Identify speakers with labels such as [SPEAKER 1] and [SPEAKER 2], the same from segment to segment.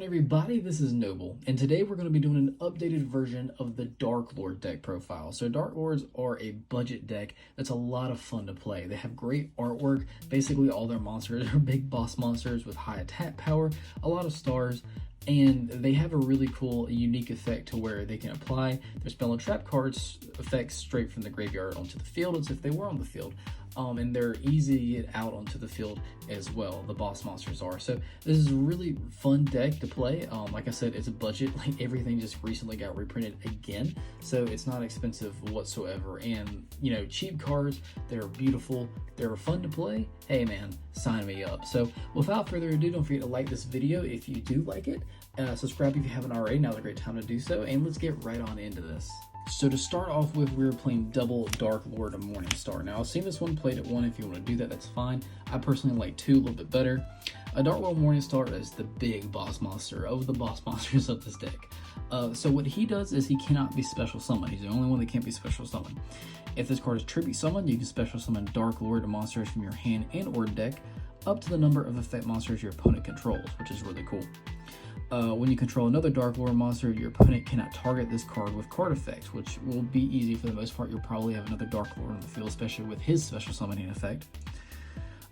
[SPEAKER 1] on everybody, this is Noble, and today we're going to be doing an updated version of the Darklord deck profile. So Darklords are a budget deck that's a lot of fun to play. They have great artwork. Basically all their monsters are big boss monsters with high attack power, a lot of stars, and they have a really cool, unique effect to where they can apply their spell and trap cards effects straight from the graveyard onto the field as if they were on the field. And they're easy to get out onto the field as well, the boss monsters are. So this is a really fun deck to play. Like I said, it's a budget, like everything just recently got reprinted again, so it's not expensive whatsoever. And you know, cheap cards, they're beautiful, they're fun to play. Hey man, sign me up. So without further ado, don't forget to like this video if you do like it. Subscribe if you haven't already, now's a great time to do so, and let's get right on into this. So to start off with, we were playing double Darklord and Morningstar. Now I've seen this one played at 1. If you want to do that, that's fine. I personally like 2 a little bit better. Darklord Morningstar is the big boss monster of the boss monsters of this deck. So what he does is he cannot be special summoned. He's the only one that can't be special summoned. If this card is tribute summoned, you can special summon Darklord monsters from your hand and or deck up to the number of effect monsters your opponent controls, which is really cool. When you control another Darklord monster, your opponent cannot target this card with card effects, which will be easy for the most part. You'll probably have another Darklord on the field, especially with his special summoning effect.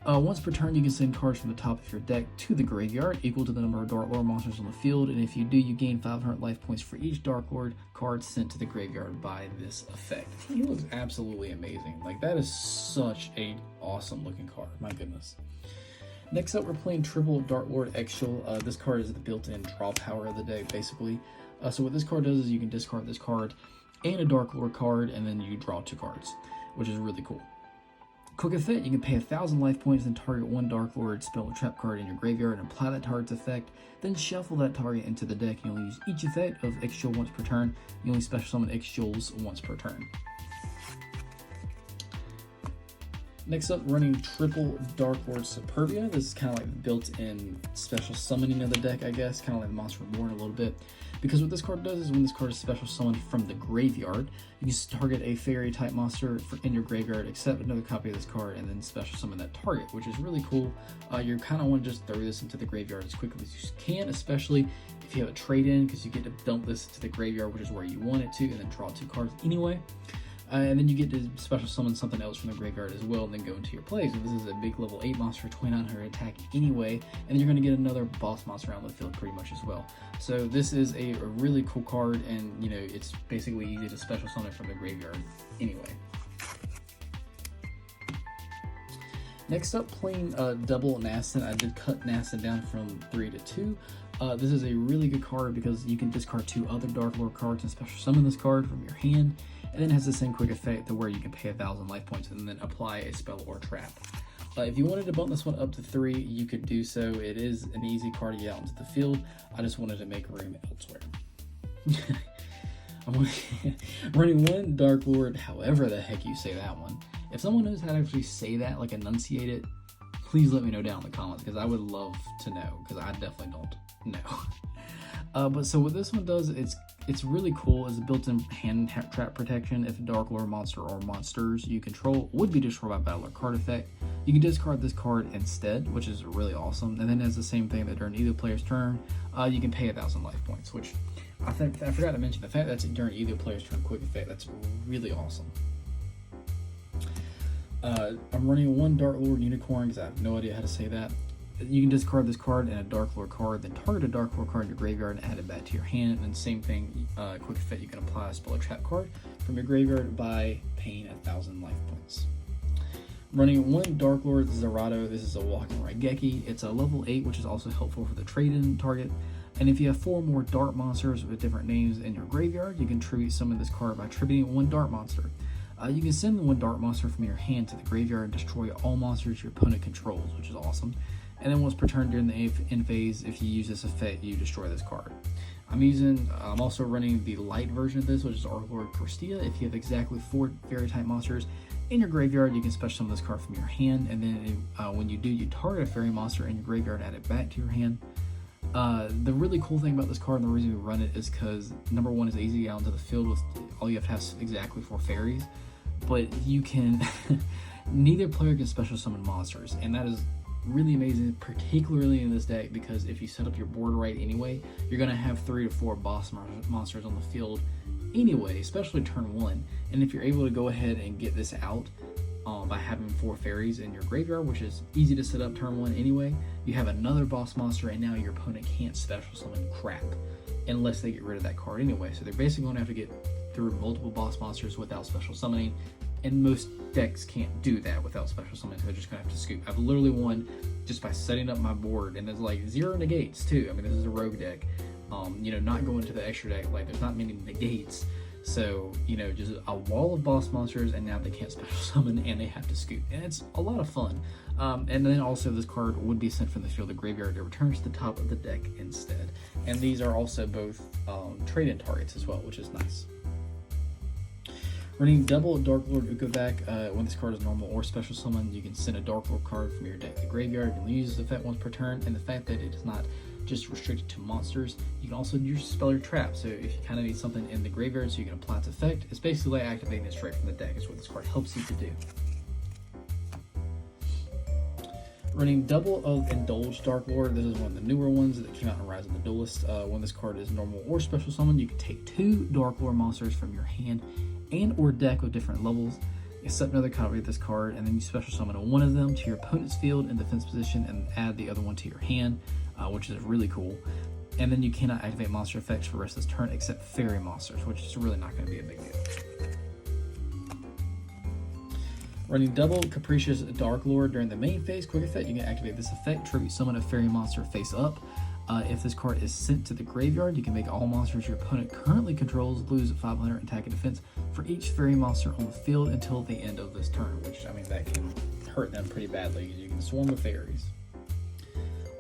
[SPEAKER 1] Once per turn, you can send cards from the top of your deck to the graveyard, equal to the number of Darklord monsters on the field, and if you do, you gain 500 life points for each Darklord card sent to the graveyard by this effect. He looks absolutely amazing. Like, that is such a awesome looking card, my goodness. Next up, we're playing triple Darklord Exshul. This card is the built-in draw power of the deck, basically. So what this card does is you can discard this card and a Darklord card, and then you draw 2 cards, which is really cool. Quick effect, you can pay 1,000 life points and target 1 Darklord spell or trap card in your graveyard and apply that target's effect, then shuffle that target into the deck. You only use each effect of Exshul once per turn. You only special summon Exshuls once per turn. Next up, running triple Darklord Superbia. This is kind of like the built-in special summoning of the deck, I guess, kind of like the Monster Reborn a little bit. Because what this card does is when this card is special summoned from the graveyard, you can target a fairy type monster in your graveyard, accept another copy of this card, and then special summon that target, which is really cool. You kind of want to just throw this into the graveyard as quickly as you can, especially if you have a trade-in, because you get to dump this to the graveyard, which is where you want it to, and then draw 2 cards anyway. And then you get to special summon something else from the graveyard as well, and then go into your plays. And this is a big level 8 monster, 2900 attack anyway, and then you're going to get another boss monster around the field pretty much as well. So this is a really cool card, and you know, it's basically easy to special summon from the graveyard anyway. Next up, playing double Nastin. I did cut Nastin down from 3 to 2. This is a really good card because you can discard 2 other Darklord cards and special summon this card from your hand, and then it has the same quick effect to where you can pay 1,000 life points and then apply a spell or trap. If you wanted to bump this one up to 3, you could do so. It is an easy card to get out into the field. I just wanted to make room elsewhere. I'm running 1 Darklord, however the heck you say that one. If someone knows how to actually say that, like enunciate it, please let me know down in the comments, because I would love to know, because I definitely don't know. But so what this one does, it's really cool. It's a built-in hand trap protection. If a Darklord monster or monsters you control would be destroyed by battle or card effect, you can discard this card instead, which is really awesome. And then it has the same thing that during either player's turn, you can pay 1,000 life points, which I forgot to mention the fact that's during either player's turn quick effect. That's really awesome. I'm running 1 Darklord Unicorn because I have no idea how to say that. You can discard this card and a Darklord card, then target a Darklord card in your graveyard and add it back to your hand. And same thing, quick effect, you can apply a spell or trap card from your graveyard by paying 1,000 life points. Running 1 Darklord Zerato. This is a walking Raigeki. It's a level 8, which is also helpful for the trade-in target. And if you have 4 more Dart monsters with different names in your graveyard, you can tribute summon this card by tributing 1 Dart monster. You can send 1 Dart monster from your hand to the graveyard and destroy all monsters your opponent controls, which is awesome. And then once per turn during the end phase, if you use this effect, you destroy this card. I'm also running the light version of this, which is Darklord Corstia. If you have exactly 4 fairy type monsters in your graveyard, you can special summon this card from your hand, and then when you do, you target a fairy monster in your graveyard and add it back to your hand. The really cool thing about this card and the reason we run it is because number 1 is easy to get out into the field with all you have to have exactly 4 fairies, but you can neither player can special summon monsters, and that is really amazing, particularly in this deck, because if you set up your board right anyway, you're going to have 3 to 4 boss monsters on the field anyway, especially turn 1. And if you're able to go ahead and get this out by having 4 fairies in your graveyard, which is easy to set up turn 1 anyway, you have another boss monster, and now your opponent can't special summon crap unless they get rid of that card anyway. So they're basically going to have to get through multiple boss monsters without special summoning, and most decks can't do that without special summoning, so they're just going to have to scoop. I've literally won just by setting up my board, and there's like 0 negates too. I mean, this is a rogue deck. Not going to the extra deck, like there's not many negates. So, just a wall of boss monsters, and now they can't special summon, and they have to scoop. And it's a lot of fun. And then also this card would be sent from the field to graveyard. It returns to the top of the deck instead. And these are also both trade-in targets as well, which is nice. Running double Darklord Ukkovac, when this card is normal or special summon, you can send a Darklord card from your deck to the graveyard and use the effect once per turn. And the fact that it is not just restricted to monsters, you can also use spell or trap. So if you kind of need something in the graveyard so you can apply its effect, it's basically like activating it straight from the deck is what this card helps you to do. Running double of Indulge Darklord, this is one of the newer ones that came out in Rise of the Duelist. When this card is normal or special summon, you can take 2 Darklord monsters from your hand and or deck with different levels. You set another copy of this card, and then you special summon one of them to your opponent's field in defense position and add the other one to your hand, which is really cool. And then you cannot activate monster effects for the rest of this turn except fairy monsters, which is really not going to be a big deal. Running double Capricious Darklord during the main phase quick effect, you can activate this effect, tribute summon a fairy monster face up. If this card is sent to the graveyard, you can make all monsters your opponent currently controls lose 500 attack and defense for each fairy monster on the field until the end of this turn, which, I mean, that can hurt them pretty badly. You can swarm with fairies.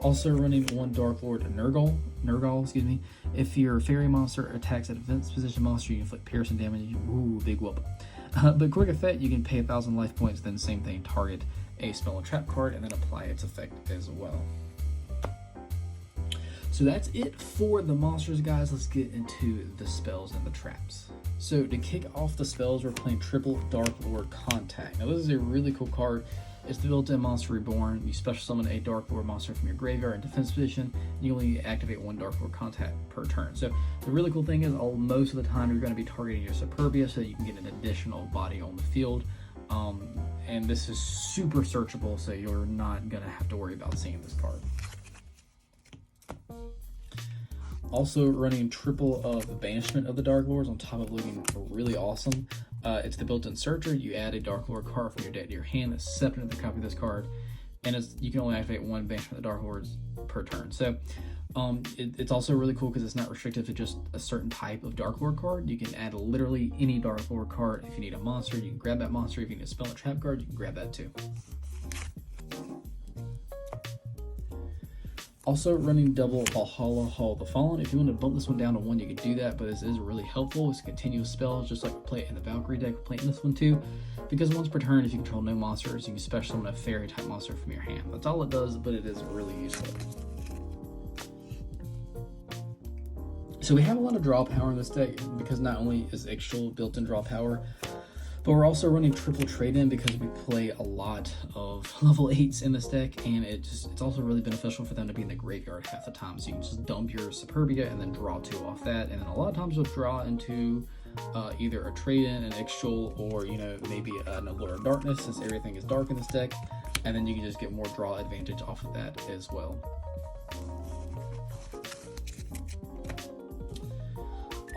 [SPEAKER 1] Also running 1 Darklord Nurgle, If your fairy monster attacks a defense position monster, you can inflict piercing damage. Ooh, big whoop. But quick effect, you can pay 1,000 life points, then same thing, target a spell and trap card, and then apply its effect as well. So that's it for the monsters, guys. Let's get into the spells and the traps. So to kick off the spells, we're playing triple Darklord Contact. Now this is a really cool card. It's the built-in monster reborn. You special summon a Darklord monster from your graveyard in defense position. You only activate 1 Darklord Contact per turn. So the really cool thing is, most of the time you're going to be targeting your Superbia so that you can get an additional body on the field. And this is super searchable, so you're not going to have to worry about seeing this card. Also running triple of the Banishment of the Darklords on top of looking really awesome. It's the built-in searcher. You add a Darklord card from your deck to your hand that's separate to the copy of this card, and you can only activate 1 Banishment of the Darklords per turn. So it's also really cool because it's not restricted to just a certain type of Darklord card. You can add literally any Darklord card. If you need a monster, you can grab that monster. If you need a spell and trap card, you can grab that too. Also running double Valhalla Hall of the Fallen. If you want to bump this one down to 1, you can do that, but this is really helpful. It's a continuous spell, just like we play it in the Valkyrie deck. We're playing this one too, because once per turn, if you control no monsters, you can special summon a fairy type monster from your hand. That's all it does, but it is really useful. So we have a lot of draw power in this deck, because not only is actual built-in draw power, but we're also running triple trade-in because we play a lot of level 8s in this deck, and it's also really beneficial for them to be in the graveyard half the time. So you can just dump your Superbia and then draw 2 off that, and then a lot of times you'll draw into either a trade-in, an Ixchel, or maybe a Lord of Darkness, since everything is dark in this deck, and then you can just get more draw advantage off of that as well.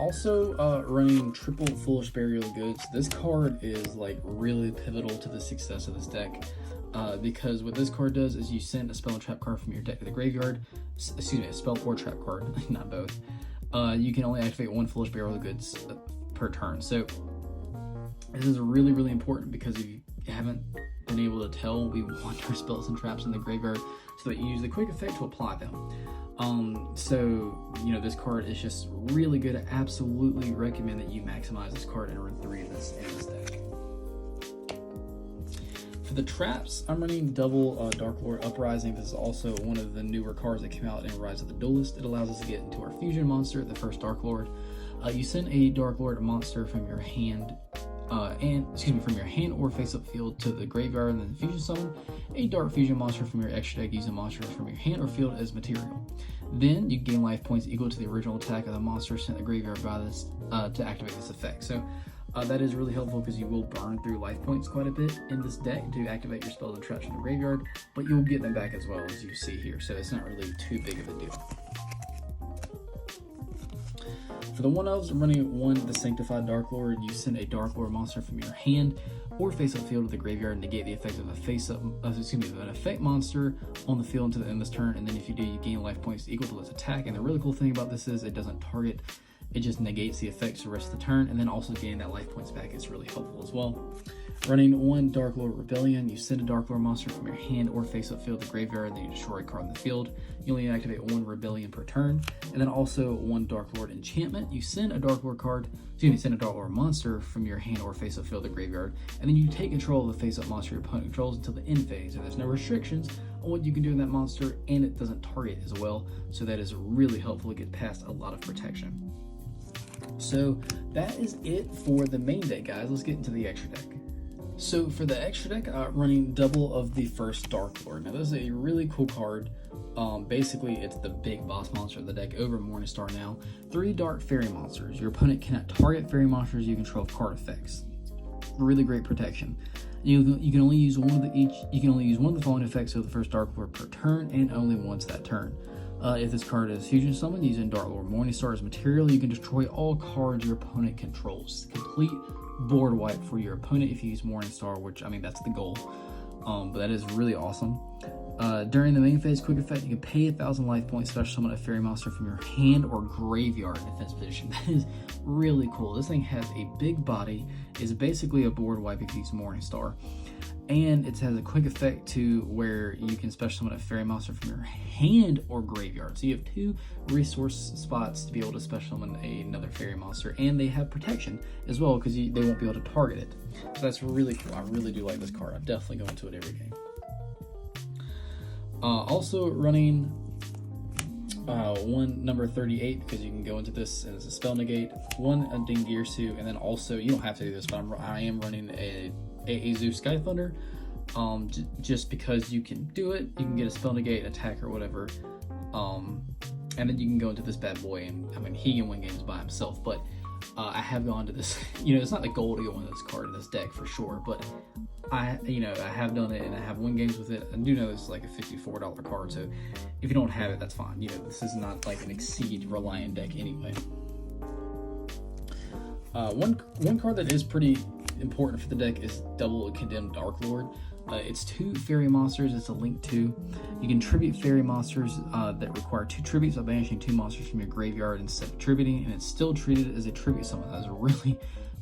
[SPEAKER 1] Also running triple Foolish Burial Goods. This card is like really pivotal to the success of this deck, because what this card does is you send a spell and trap card from your deck to the graveyard. A spell or trap card, not both. You can only activate 1 Foolish Burial Goods per turn. So this is really, really important, because if you haven't been able to tell, we want our spells and traps in the graveyard so that you use the quick effect to apply them. This card is just really good. I absolutely recommend that you maximize this card and run 3 in this deck. For the traps, I'm running double Darklord Uprising. This is also one of the newer cards that came out in Rise of the Duelist. It allows us to get into our fusion monster, the first Darklord. You send a Darklord monster from your hand from your hand or face-up field to the graveyard, and then fusion summon a dark fusion monster from your extra deck using monsters from your hand or field as material. Then you gain life points equal to the original attack of the monster sent to the graveyard by this to activate this effect. So that is really helpful because you will burn through life points quite a bit in this deck to activate your spells and traps from the graveyard, but you'll get them back as well, as you see here, so it's not really too big of a deal. For the 1-ofs, running 1 the Sanctified Darklord, you send a Darklord monster from your hand or face-up field to the graveyard and negate the effect of an effect monster on the field until the end of this turn, and then if you do, you gain life points equal to its attack. And the really cool thing about this is it doesn't target, it just negates the effects the rest of the turn, and then also gaining that life points back is really helpful as well. Running 1 Darklord Rebellion, you send a Darklord monster from your hand or face-up field to the graveyard, and then you destroy a card in the field. You only activate 1 Rebellion per turn, and then also 1 Darklord Enchantment. You send a Darklord monster from your hand or face-up field to the graveyard, and then you take control of the face-up monster your opponent controls until the end phase. And there's no restrictions on what you can do in that monster, and it doesn't target as well, so that is really helpful to get past a lot of protection. So that is it for the main deck, guys. Let's get into the extra deck. So for the extra deck, running double of the first Darklord. Now this is a really cool card. Basically, it's the big boss monster of the deck over Morningstar now. 3 dark fairy monsters. Your opponent cannot target fairy monsters you control card effects. Really great protection. You can only use one of the following effects of the first Darklord per turn, and only once that turn. If this card is fusion summoned using Darklord Morningstar as material, you can destroy all cards your opponent controls. Complete board wipe for your opponent if you use Morningstar, which, I mean, that's the goal. But that is really awesome. During the main phase quick effect, you can pay 1,000 life points, special summon a fairy monster from your hand or graveyard in defense position. That is really cool. This thing has a big body, is basically a board wipe if you use Morningstar. And it has a quick effect to where you can special summon a fairy monster from your hand or graveyard. So you have 2 resource spots to be able to special summon another fairy monster, and they have protection as well because they won't be able to target it. So that's really cool. I really do like this card. I'm definitely going to it every game. Also running 1 number 38, because you can go into this and it's a spell negate. 1 Dingirsu, and then also, you don't have to do this, but I am running a Zeus Sky Thunder, just because you can do it. You can get a spell negate, attack, or whatever, and then you can go into this bad boy, and I mean, he can win games by himself, but I have gone to this, it's not the goal to go into this card in this deck for sure, but I have done it, and I have won games with it. I do know this is like a $54 card, so if you don't have it, that's fine. This is not like an Exceed reliant deck anyway. One card that is pretty important for the deck is double Condemned Darklord. It's 2 fairy monsters. It's a link 2. You can tribute fairy monsters that require 2 tributes by banishing 2 monsters from your graveyard instead of tributing, and it's still treated as a tribute summon. That's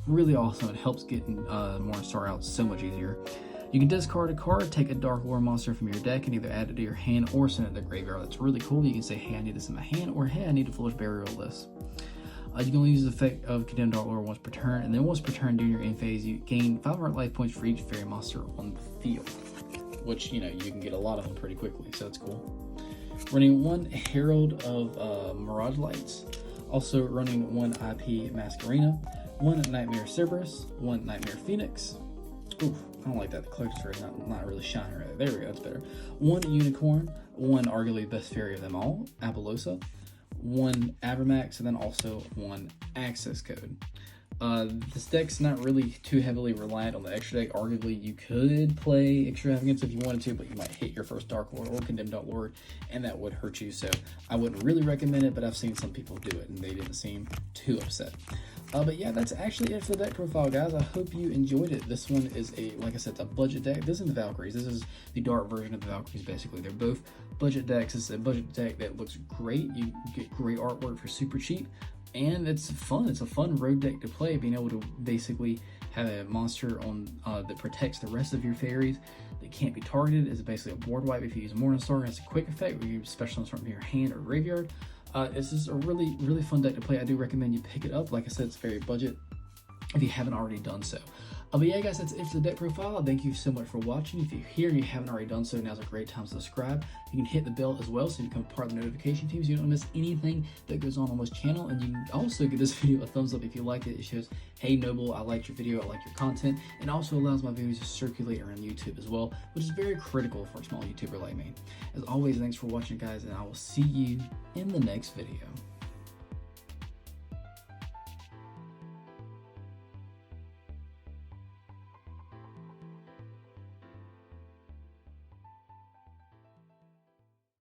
[SPEAKER 1] really awesome. It helps getting Morningstar out so much easier. You can discard a card, take a Darklord monster from your deck, and either add it to your hand or send it to the graveyard. That's really cool. You can say, hey, I need this in my hand, or hey, I need to Foolish Burial this. You can only use the effect of Condemned Darklord once per turn, and then once per turn during your end phase, you gain 500 life points for each fairy monster on the field, which, you can get a lot of them pretty quickly, so that's cool. Running 1 Herald of Mirage Lights, also running 1 IP Masquerena, 1 Nightmare Cerberus, 1 Nightmare Phoenix. Oof, I don't like that. The collector's rate not really shining right there. There we go, that's better. 1 Unicorn, 1 arguably best fairy of them all, Apollosa, 1 Abramax, and then also 1 Access Code. This deck's not really too heavily reliant on the extra deck. Arguably, you could play Extravagance if you wanted to, but you might hit your first Darklord or Condemned Darklord, and that would hurt you. So I wouldn't really recommend it, but I've seen some people do it, and they didn't seem too upset. But yeah, that's actually it for the deck profile, guys. I hope you enjoyed it. This one is like I said, it's a budget deck. This isn't the Valkyries. This is the dark version of the Valkyries, basically. They're both budget decks. It's a budget deck that looks great. You get great artwork for super cheap, and it's fun. It's a fun road deck to play, being able to basically have a monster on that protects the rest of your fairies that can't be targeted. It's basically a board wipe if you use Morningstar. It's a quick effect where you special summon from your hand or graveyard. It's just a really fun deck to play. I do recommend you pick it up. Like I said, it's very budget if you haven't already done so. But yeah, guys, that's it for the deck profile. Thank you so much for watching. If you're here and you haven't already done so, now's a great time to subscribe. You can hit the bell as well so you become part of the notification team so you don't miss anything that goes on this channel. And you can also give this video a thumbs up if you like it. It shows, hey Noble, I liked your video, I like your content, and also allows my videos to circulate around YouTube as well, which is very critical for a small YouTuber like me. As always, thanks for watching, guys, and I will see you in the next video.